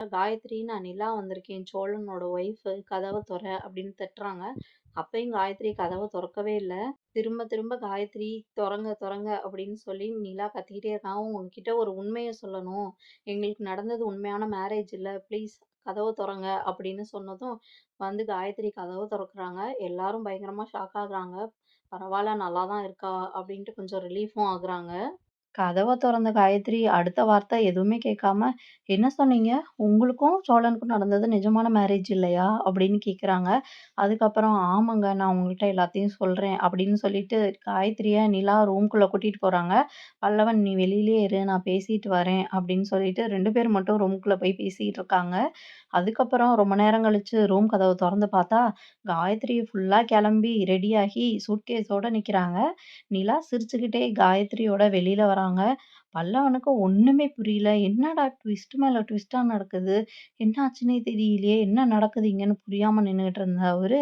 காயத்ரி நான் நிலா வந்திருக்கேன். சோழனோட ஒய்ஃபு கதவ தொற அப்படின்னு தட்டுறாங்க. அப்பயும் காயத்ரி கதவ தொறக்கவே இல்ல. திரும்ப திரும்ப காயத்ரி தொறங்க தொறங்க அப்படின்னு சொல்லி நிலா கத்திக்கிட்டே இருக்காங்க. உங்ககிட்ட ஒரு உண்மைய சொல்லணும். எங்களுக்கு நடந்தது உண்மையான மேரேஜ் இல்ல. ப்ளீஸ் கதவ தொறங்க அப்படின்னு சொன்னதும் வந்து காயத்ரி கதவ தொறக்குறாங்க. எல்லாரும் பயங்கரமா ஷாக் ஆகுறாங்க. பரவால்ல நல்லா தான் இருக்கா அப்படின்ட்டு கொஞ்சம் ரிலீஃபும் ஆகுறாங்க. கதவ தொறந்த காயத்ரி அடுத்த வார்த்தை எதுவுமே கேட்காம, "என்ன சொன்னீங்க? உங்களுக்கும் சோழனுக்கும் நடந்தது நிஜமான மேரேஜ் இல்லையா?" அப்படின்னு கேட்குறாங்க. அதுக்கப்புறம், "ஆமாங்க. நான் உங்கள்ட்ட எல்லாத்தையும் சொல்றேன்." அப்படின்னு சொல்லிட்டு காயத்ரிய நிலா ரூம்குள்ள கூட்டிட்டு போறாங்க. பல்லவன், "நீ வெளியிலயே இரு. நான் பேசிட்டு வரேன்." அப்படின்னு சொல்லிட்டு 2 பேர் மட்டும் ரூம்குள்ள போய் பேசிட்டு இருக்காங்க. அதுக்கப்புறம் ரொம்ப நேரம் கழிச்சு ரூம் கதவ தொறந்து பார்த்தா, காயத்ரி ஃபுல்லா கிளம்பி ரெடியாகி சூட்கேஸோட நிக்கிறாங்க. நிலா சிரிச்சுக்கிட்டே காயத்ரியோட வெளியில வராங்க. பல்லவனுக்கு ஒண்ணுமே புரியல. என்னடா ட்விஸ்ட் மேல ட்விஸ்ட்டா நடக்குது. என்ன ஆச்சுன்னே தெரியலையே! என்ன நடக்குது இங்கன்னு புரியாம நின்னுகிட்டு இருந்த அவரு